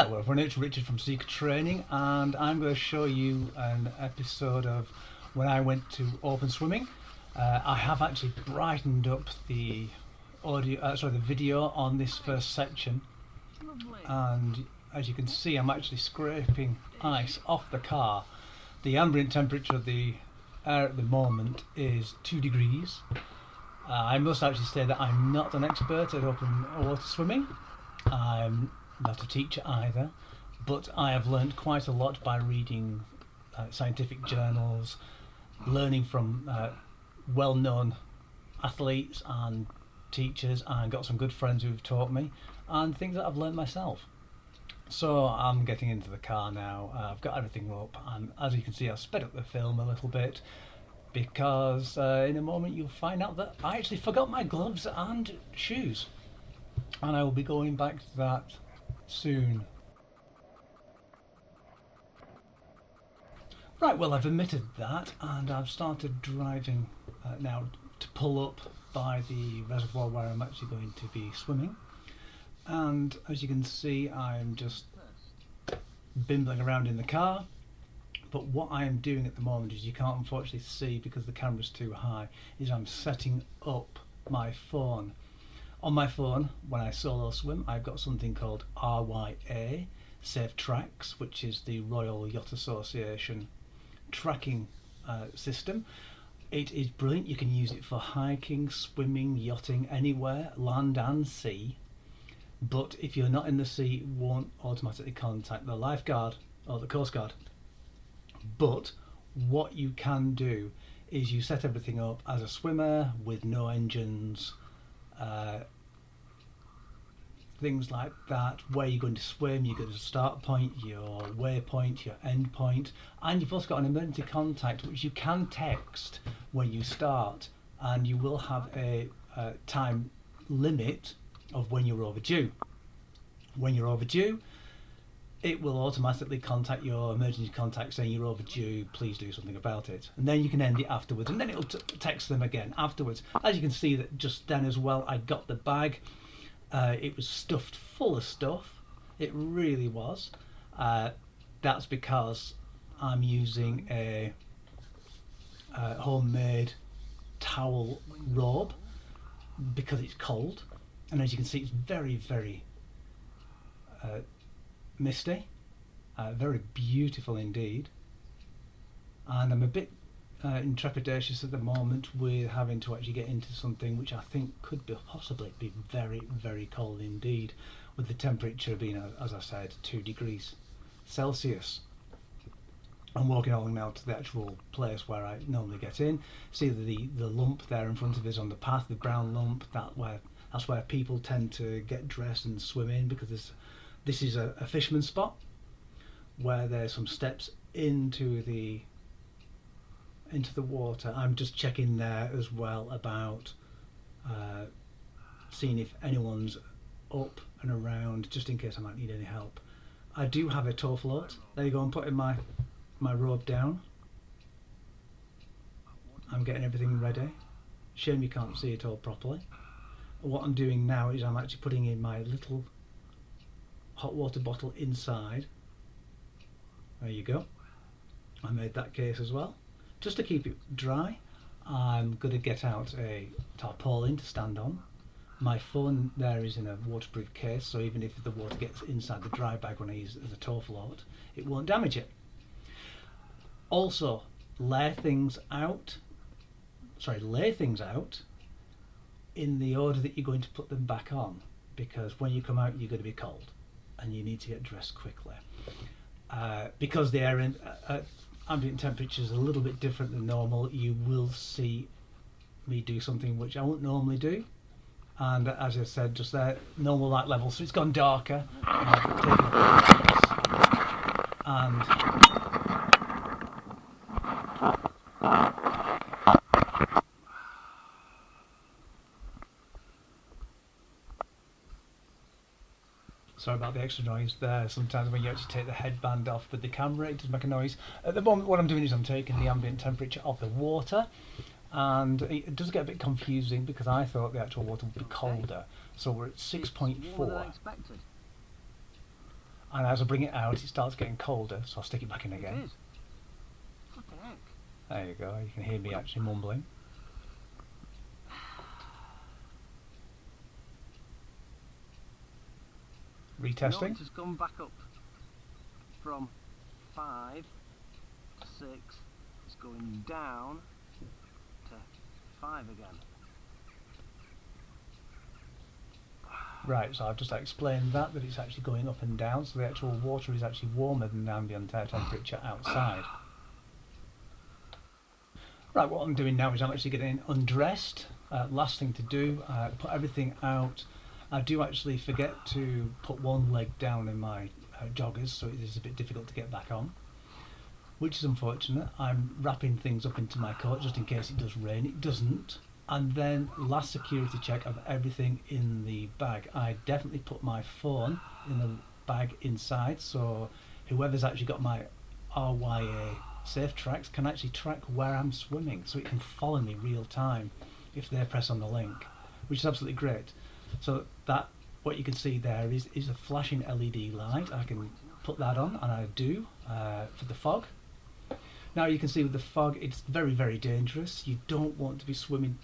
Hello everyone, it's Richard from Seeker Training, and I'm going to show you an episode of when I went to open swimming. I have actually brightened up the the video on this first section, and as you can see I'm actually scraping ice off the car. The ambient temperature of the air at the moment is 2 degrees. I must actually say that I'm not an expert at open water swimming. I'm not a teacher either, but I have learned quite a lot by reading scientific journals, learning from well-known athletes and teachers, and got some good friends who've taught me, and things that I've learned myself. So I'm getting into the car now. I've got everything up, and as you can see I've sped up the film a little bit because in a moment you'll find out that I actually forgot my gloves and shoes, and I will be going back to that soon. Right, well, I've admitted that, and I've started driving now to pull up by the reservoir where I'm actually going to be swimming. And as you can see, I'm just bimbling around in the car. But what I am doing at the moment, is you can't unfortunately see because the camera's too high, is I'm setting up my phone. On my phone, when I solo swim, I've got something called RYA, Safe Tracks, which is the Royal Yacht Association tracking system. It is brilliant. You can use it for hiking, swimming, yachting, anywhere, land and sea. But if you're not in the sea, it won't automatically contact the lifeguard or the Coast Guard. But what you can do is you set everything up as a swimmer with no engines, things like that, where you're going to swim, you've got a start point, your waypoint, your end point, and you've also got an emergency contact which you can text when you start, and you will have a time limit of when you're overdue. When you're overdue, it will automatically contact your emergency contact saying you're overdue, please do something about it. And then you can end it afterwards, and then it'll text them again afterwards. As you can see that just then as well, I got the bag. It was stuffed full of stuff. It really was. That's because I'm using a homemade towel robe because it's cold, and as you can see it's very, very misty, very beautiful indeed, and I'm a bit trepidatious at the moment with having to actually get into something which I think could be possibly be very, very cold indeed, with the temperature being, as I said, 2 degrees Celsius. I'm walking along now to the actual place where I normally get in. See the lump there in front of us on the path, the brown lump, that's where people tend to get dressed and swim in, because this is a fisherman's spot where there's some steps into the water. I'm just checking there as well about seeing if anyone's up and around, just in case I might need any help. I do have a tow float. There you go, I'm putting my robe down. I'm getting everything ready. Shame you can't see it all properly. What I'm doing now is I'm actually putting in my little hot water bottle inside. There you go. I made that case as well. Just to keep it dry, I'm going to get out a tarpaulin to stand on. My phone there is in a waterproof case, so even if the water gets inside the dry bag when I use it as a tow float, it won't damage it. Also, lay things out in the order that you're going to put them back on, because when you come out you're going to be cold and you need to get dressed quickly. Because the air ambient temperature is a little bit different than normal, you will see me do something which I won't normally do, and as I said just there, normal light level, so it's gone darker, and sorry about the extra noise there. Sometimes when you actually take the headband off with the camera, it does make a noise. At the moment what I'm doing is I'm taking the ambient temperature of the water, and it does get a bit confusing because I thought the actual water would be colder. So we're at 6.4. And as I bring it out, it starts getting colder, so I'll stick it back in It again. is. What the heck? There you go, you can hear me actually mumbling. Retesting. Note has gone back up from 5 to 6. It's going down to 5 again. Right, so I've just explained that it's actually going up and down, so the actual water is actually warmer than the ambient air temperature outside. Right, what I'm doing now is I'm actually getting undressed. Last thing to do, put everything out. I do actually forget to put one leg down in my joggers, so it is a bit difficult to get back on, which is unfortunate. I'm wrapping things up into my coat just in case it does rain. It doesn't. And then last security check of everything in the bag. I definitely put my phone in the bag inside, so whoever's actually got my RYA safe tracks can actually track where I'm swimming, so it can follow me real time if they press on the link, which is absolutely great. So that, what you can see there is a flashing LED light. I can put that on, and I do for the fog. Now you can see with the fog, it's very, very dangerous. You don't want to be swimming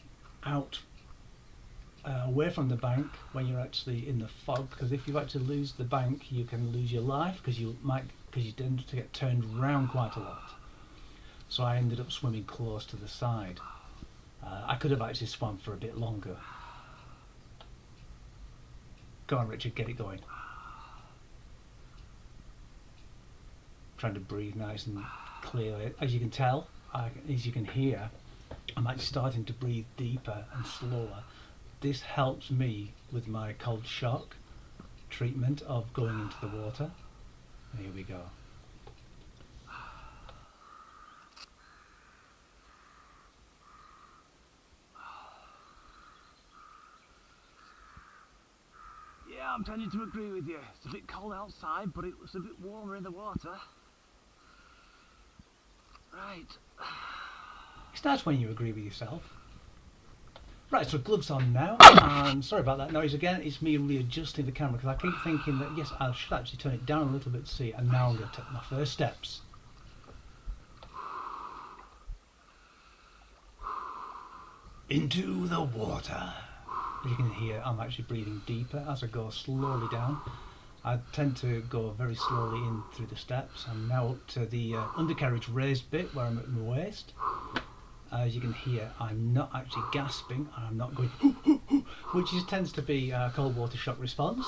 out away from the bank when you're actually in the fog, because if you actually lose the bank, you can lose your life, because you tend to get turned around quite a lot. So I ended up swimming close to the side. I could have actually swum for a bit longer. Go on, Richard, get it going. Trying to breathe nice and clearly. As you can tell, as you can hear, I'm actually starting to breathe deeper and slower. This helps me with my cold shock treatment of going into the water. Here we go. Yeah, I'm tending to agree with you. It's a bit cold outside, but it was a bit warmer in the water. Right. It's nice when you agree with yourself. Right, so gloves on now, and sorry about that noise again, it's me readjusting the camera, because I keep thinking that yes, I should actually turn it down a little bit to see, and now I'm going to take my first steps. Into the water. As you can hear, I'm actually breathing deeper as I go slowly down. I tend to go very slowly in through the steps. I'm now up to the undercarriage raised bit where I'm at my waist. As you can hear, I'm not actually gasping, and I'm not going which tends to be a cold water shock response.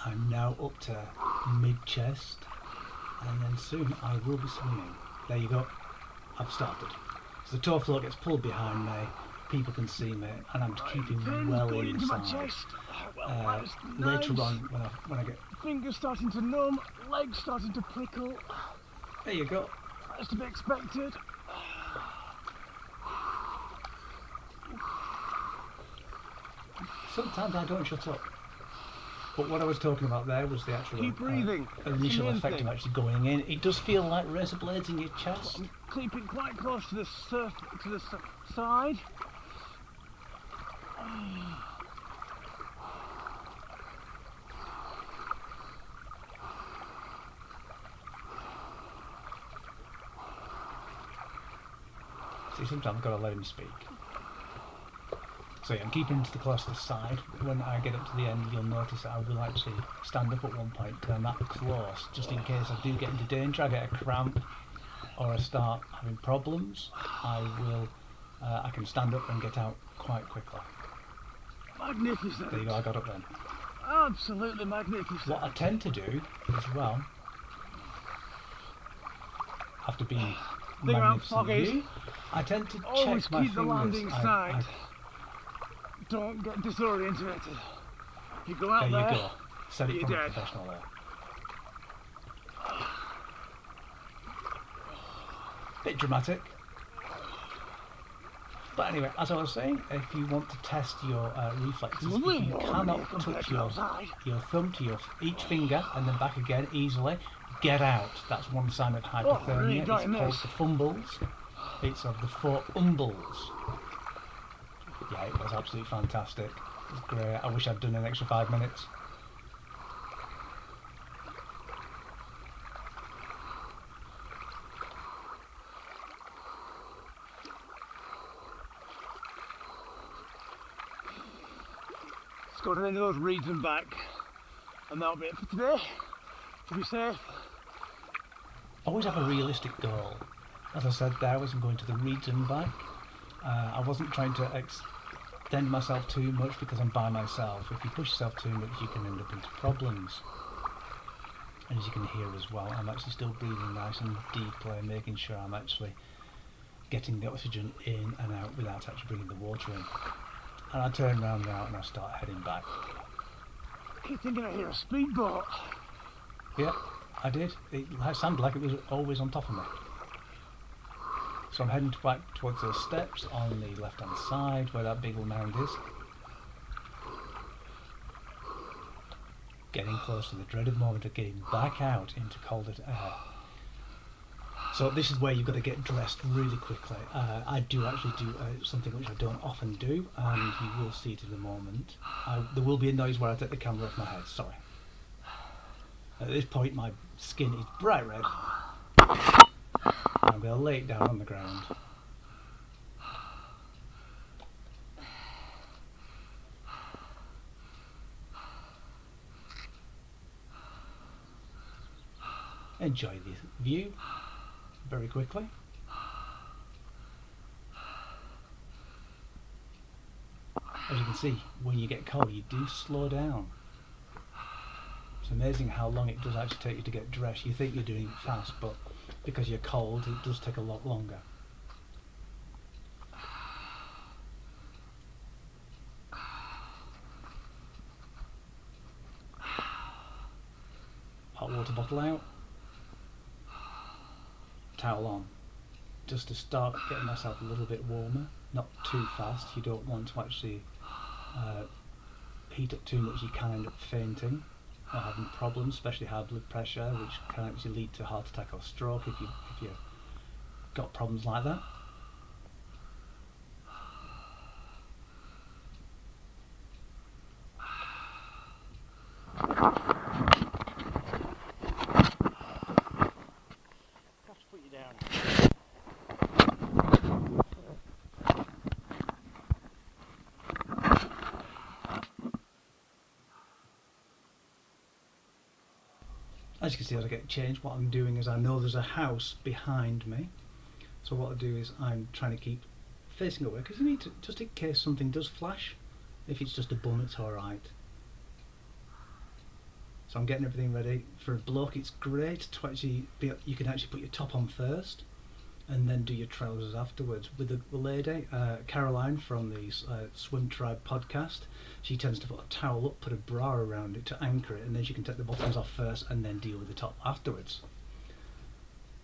I'm now up to mid-chest, and then soon I will be swimming. There you go, I've started. So the toe float gets pulled behind me, people can see me, and I'm keeping well inside. Later on, when I get... Fingers starting to numb, legs starting to prickle. There you go. That's to be expected. Sometimes I don't shut up. But what I was talking about there was the actual initial effect of actually going in. It does feel like razor blades in your chest. I'm keeping quite close to the side. See, sometimes I've got to let him speak. So yeah, I'm keeping to the close to the side. When I get up to the end, you'll notice that I will actually stand up at one point, because I'm that close, just in case I do get into danger, I get a cramp, or I start having problems, I can stand up and get out quite quickly. Magnificent. There you go, I got up then. Absolutely magnificent. What I tend to do as well, after being magnificent, I tend to always check my keep fingers. the landing side. Don't get disoriented. If you go out there, you go. Said it from dead. A professional there. Bit dramatic. But anyway, as I was saying, if you want to test your reflexes, if you cannot touch your thumb to each finger and then back again easily, get out. That's one sign of hypothermia. It's called the fumbles. It's of the four umbles. Yeah, it was absolutely fantastic. It was great. I wish I'd done an extra 5 minutes. go to the end of those reeds and back, and that'll be it for today, to be safe. Always have a realistic goal. As I said there, I wasn't going to the reeds and back. I wasn't trying to extend myself too much because I'm by myself. If you push yourself too much, you can end up into problems. And as you can hear as well, I'm actually still breathing nice and deeply, making sure I'm actually getting the oxygen in and out without actually bringing the water in. And I turn around now and I start heading back. I keep thinking I hear a speedboat. Yeah, I did. It sounded like it was always on top of me. So I'm heading back towards those steps on the left hand side where that big mound is. Getting close to the dreaded moment of getting back out into colder air. So this is where you've got to get dressed really quickly. I do actually do something which I don't often do, and you will see it in a moment. There will be a noise where I take the camera off my head, sorry. At this point my skin is bright red. I'm going to lay it down on the ground. Enjoy the view very quickly. As you can see, when you get cold you do slow down. It's amazing how long it does actually take you to get dressed. You think you're doing it fast, but because you're cold it does take a lot longer. Hot water bottle out, towel on, just to start getting myself a little bit warmer, not too fast. You don't want to actually heat up too much, you can end up fainting or having problems, especially high blood pressure, which can actually lead to heart attack or stroke if you've got problems like that. As you can see, as I get changed, what I'm doing is I know there's a house behind me, so what I do is I'm trying to keep facing away, because you need to, just in case something does flash. If it's just a bum, it's alright. So I'm getting everything ready. For a bloke it's great to actually you can actually put your top on first and then do your trousers afterwards. With the lady, Caroline from the Swim Tribe podcast, she tends to put a towel up, put a bra around it to anchor it, and then she can take the bottoms off first and then deal with the top afterwards.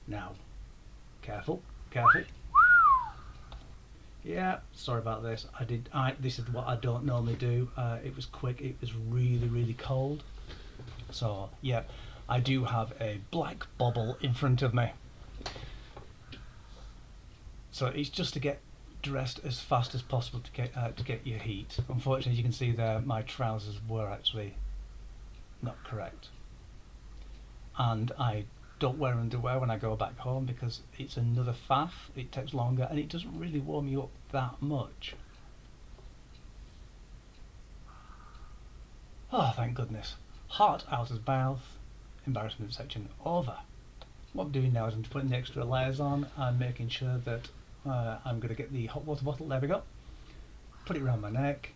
Now, careful, careful. Yeah, sorry about this. This is what I don't normally do. It was quick, it was really, really cold. So yeah, I do have a black bobble in front of me. So it's just to get dressed as fast as possible to get your heat. Unfortunately, you can see there my trousers were actually not correct, and I don't wear underwear when I go back home because it's another faff. It takes longer and it doesn't really warm you up that much. Oh, thank goodness. Heart out of mouth, embarrassment section over. What I'm doing now is I'm putting the extra layers on and making sure that I'm going to get the hot water bottle, there we go, put it around my neck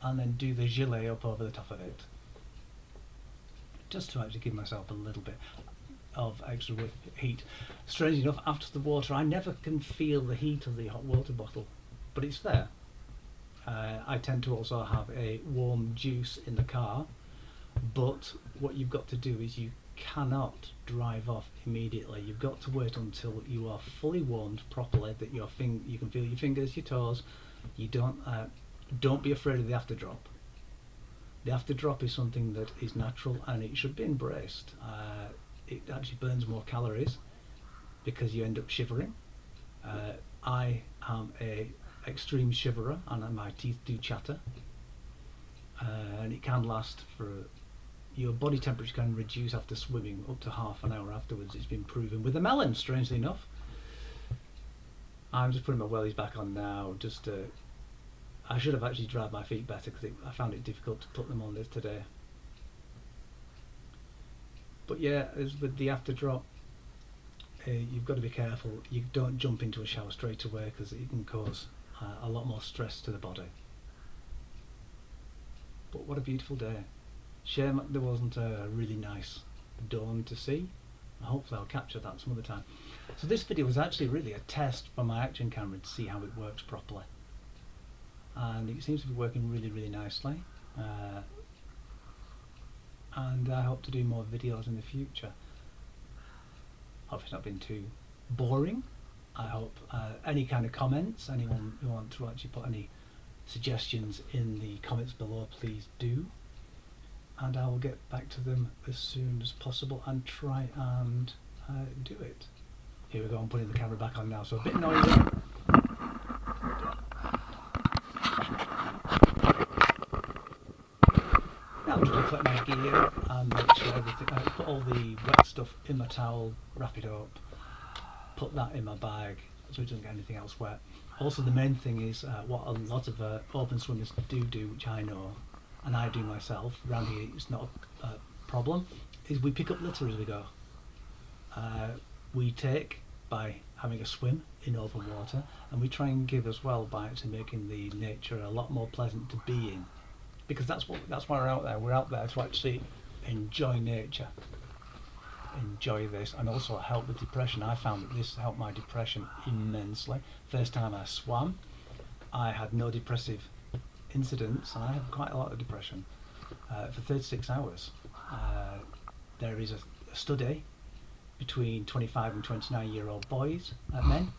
and then do the gilet up over the top of it, just to actually give myself a little bit of extra heat. Strange enough, after the water I never can feel the heat of the hot water bottle, but it's there. I tend to also have a warm juice in the car, but what you've got to do is you cannot drive off immediately. You've got to wait until you are fully warmed properly, that you can feel your fingers, your toes. You don't be afraid of the after drop. The after drop is something that is natural and it should be embraced. It actually burns more calories because you end up shivering. I am a extreme shiverer and my teeth do chatter, and it can last for, your body temperature can reduce after swimming up to half an hour afterwards. It's been proven with a melon, strangely enough. I'm just putting my wellies back on now just to I should have actually dried my feet better because I found it difficult to put them on this today. But yeah, as with the after drop, you've got to be careful. You don't jump into a shower straight away because it can cause a lot more stress to the body. But what a beautiful day. Shame there wasn't a really nice dawn to see. Hopefully I'll capture that some other time. So this video was actually really a test for my action camera to see how it works properly. And it seems to be working really nicely. And I hope to do more videos in the future. Hope it's not been too boring. I hope any kind of comments, anyone who wants to actually put any suggestions in the comments below, please do. And I will get back to them as soon as possible and try and do it. Here we go, I'm putting the camera back on now, so a bit noisy. Now I'm just collect my gear and make sure everything, put all the wet stuff in my towel, wrap it up, put that in my bag so it doesn't get anything else wet. Also the main thing is what a lot of open swimmers do, which I know, and I do myself, around here it's not a problem, is we pick up litter as we go. We take by having a swim in open water, and we try and give as well by actually making the nature a lot more pleasant to be in, because that's why we're out there. We're out there to actually enjoy nature, enjoy this, and also help with depression. I found that this helped my depression immensely. First time I swam, I had no depressive incidents, and I had quite a lot of depression for 36 hours. There is a study between 25 and 29-year-old boys, men,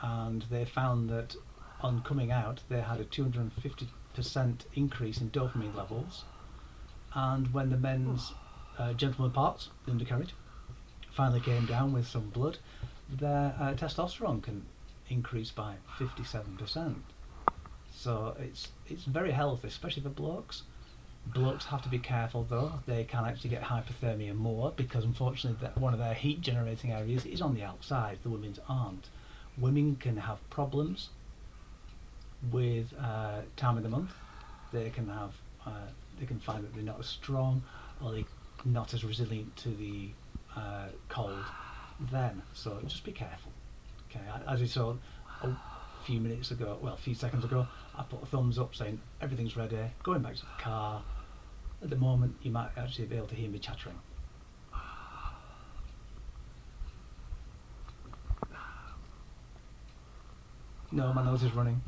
and they found that on coming out they had a 250% increase in dopamine levels, and when the men's gentleman parts, the undercarriage, finally came down with some blood, their testosterone can increase by 57%. So it's very healthy, especially for blokes. Blokes have to be careful though. They can actually get hypothermia more because unfortunately one of their heat generating areas is on the outside. The women's aren't. Women can have problems with time of the month. They can have they can find that they're not as strong, or they're not as resilient to the cold then. So just be careful. Okay, as you saw a few minutes ago, well, a few seconds ago, I put a thumbs up saying everything's ready, going back to the car. At the moment you might actually be able to hear me chattering. No, my nose is running.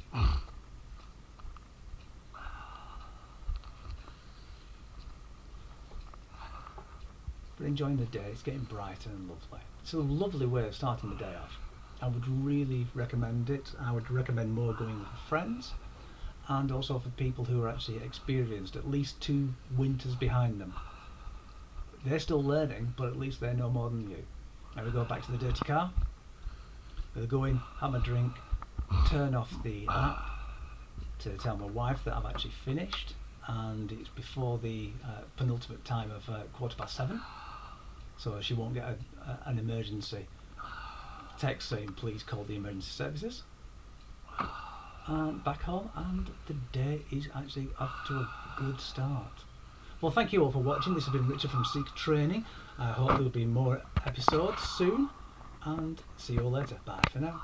But enjoying the day, it's getting brighter and lovely. It's a lovely way of starting the day off. I would really recommend it. I would recommend more going with friends, and also for people who are actually experienced, at least 2 winters behind them. They're still learning, but at least they know more than you. Now we go back to the dirty car. We'll go in, have a drink, turn off the app to tell my wife that I've actually finished, and it's before the penultimate time of 7:15, so she won't get an emergency text saying please call the emergency services. And back home, and the day is actually off to a good start. Well, thank you all for watching. This has been Richard from Seek Training. I hope there'll be more episodes soon, and see you all later. Bye for now.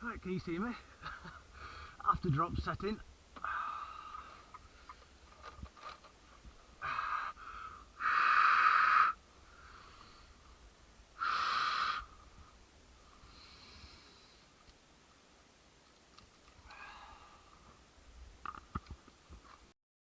Right, can you see me? After drop setting,